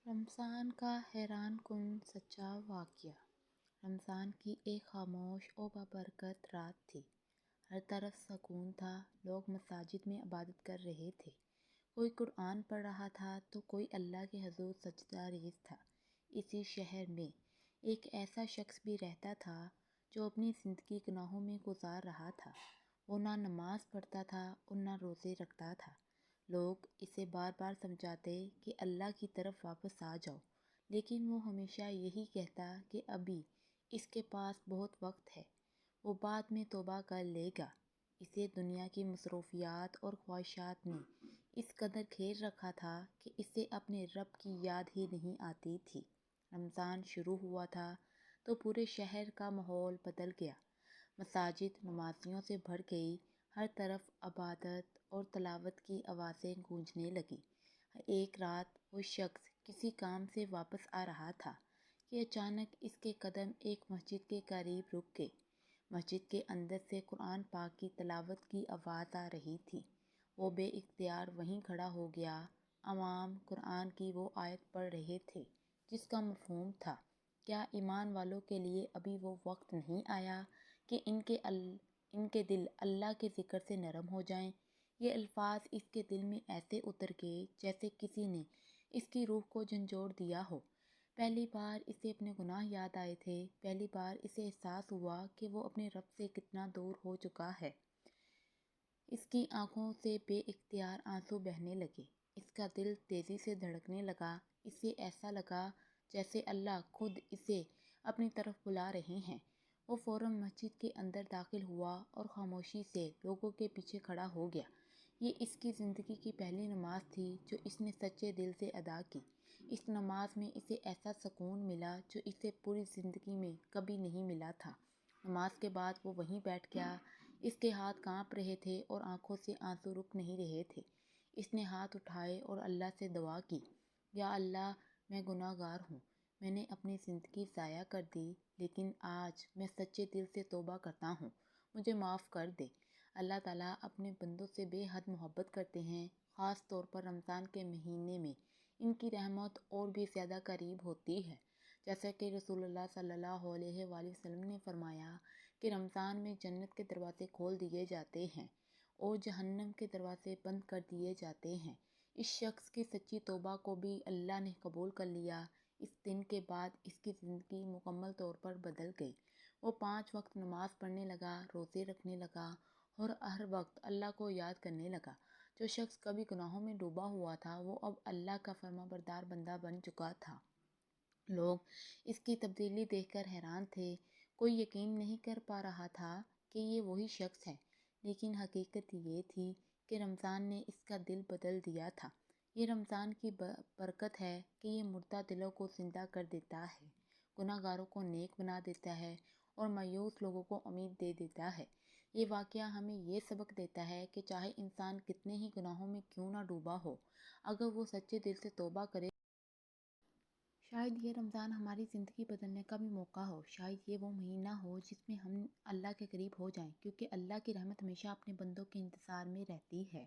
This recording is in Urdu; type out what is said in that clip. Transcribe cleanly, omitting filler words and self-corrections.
رمضان کا حیران کن سچا واقعہ۔ رمضان کی ایک خاموش و بابرکت رات تھی۔ ہر طرف سکون تھا، لوگ مساجد میں عبادت کر رہے تھے، کوئی قرآن پڑھ رہا تھا تو کوئی اللہ کے حضور سجدہ ریز تھا۔ اسی شہر میں ایک ایسا شخص بھی رہتا تھا جو اپنی زندگی گناہوں میں گزار رہا تھا۔ وہ نہ نماز پڑھتا تھا اور نہ روزے رکھتا تھا۔ لوگ اسے بار بار سمجھاتے کہ اللہ کی طرف واپس آ جاؤ، لیکن وہ ہمیشہ یہی کہتا کہ ابھی اس کے پاس بہت وقت ہے، وہ بعد میں توبہ کر لے گا۔ اسے دنیا کی مصروفیات اور خواہشات نے اس قدر گھیر رکھا تھا کہ اسے اپنے رب کی یاد ہی نہیں آتی تھی۔ رمضان شروع ہوا تھا تو پورے شہر کا ماحول بدل گیا۔ مساجد نمازیوں سے بھر گئی، ہر طرف عبادت اور تلاوت کی آوازیں گونجنے لگیں۔ ایک رات وہ شخص کسی کام سے واپس آ رہا تھا کہ اچانک اس کے قدم ایک مسجد کے قریب رک گئے۔ مسجد کے اندر سے قرآن پاک کی تلاوت کی آواز آ رہی تھی۔ وہ بے اختیار وہیں کھڑا ہو گیا۔ امام قرآن کی وہ آیت پڑھ رہے تھے جس کا مفہوم تھا، کیا ایمان والوں کے لیے ابھی وہ وقت نہیں آیا کہ ان کے دل اللہ کے ذکر سے نرم ہو جائیں؟ یہ الفاظ اس کے دل میں ایسے اتر گئے جیسے کسی نے اس کی روح کو جھنجھوڑ دیا ہو۔ پہلی بار اسے اپنے گناہ یاد آئے تھے، پہلی بار اسے احساس ہوا کہ وہ اپنے رب سے کتنا دور ہو چکا ہے۔ اس کی آنکھوں سے بے اختیار آنسو بہنے لگے، اس کا دل تیزی سے دھڑکنے لگا۔ اسے ایسا لگا جیسے اللہ خود اسے اپنی طرف بلا رہے ہیں۔ وہ فوراً مسجد کے اندر داخل ہوا اور خاموشی سے لوگوں کے پیچھے کھڑا ہو گیا۔ یہ اس کی زندگی کی پہلی نماز تھی جو اس نے سچے دل سے ادا کی۔ اس نماز میں اسے ایسا سکون ملا جو اسے پوری زندگی میں کبھی نہیں ملا تھا۔ نماز کے بعد وہ وہیں بیٹھ گیا۔ اس کے ہاتھ کانپ رہے تھے اور آنکھوں سے آنسو رک نہیں رہے تھے۔ اس نے ہاتھ اٹھائے اور اللہ سے دعا کی، یا اللہ، میں گناہ گار ہوں، میں نے اپنی زندگی ضائع کر دی، لیکن آج میں سچے دل سے توبہ کرتا ہوں، مجھے معاف کر دے۔ اللہ تعالیٰ اپنے بندوں سے بے حد محبت کرتے ہیں، خاص طور پر رمضان کے مہینے میں ان کی رحمت اور بھی زیادہ قریب ہوتی ہے۔ جیسا کہ رسول اللہ صلی اللہ علیہ وآلہ وسلم نے فرمایا کہ رمضان میں جنت کے دروازے کھول دیے جاتے ہیں اور جہنم کے دروازے بند کر دیے جاتے ہیں۔ اس شخص کی سچی توبہ کو بھی اللہ نے قبول کر لیا۔ اس دن کے بعد اس کی زندگی مکمل طور پر بدل گئی۔ وہ 5 وقت نماز پڑھنے لگا، روزے رکھنے لگا اور ہر وقت اللہ کو یاد کرنے لگا۔ جو شخص کبھی گناہوں میں ڈوبا ہوا تھا وہ اب اللہ کا فرما بردار بندہ بن چکا تھا۔ لوگ اس کی تبدیلی دیکھ کر حیران تھے۔ کوئی یقین نہیں کر پا رہا تھا کہ یہ وہی شخص ہے، لیکن حقیقت یہ تھی کہ رمضان نے اس کا دل بدل دیا تھا۔ یہ رمضان کی برکت ہے کہ یہ مردہ دلوں کو زندہ کر دیتا ہے، گناہ گاروں کو نیک بنا دیتا ہے اور مایوس لوگوں کو امید دے دیتا ہے۔ یہ واقعہ ہمیں یہ سبق دیتا ہے کہ چاہے انسان کتنے ہی گناہوں میں کیوں نہ ڈوبا ہو، اگر وہ سچے دل سے توبہ کرے، شاید یہ رمضان ہماری زندگی بدلنے کا بھی موقع ہو، شاید یہ وہ مہینہ ہو جس میں ہم اللہ کے قریب ہو جائیں، کیونکہ اللہ کی رحمت ہمیشہ اپنے بندوں کے انتظار میں رہتی ہے۔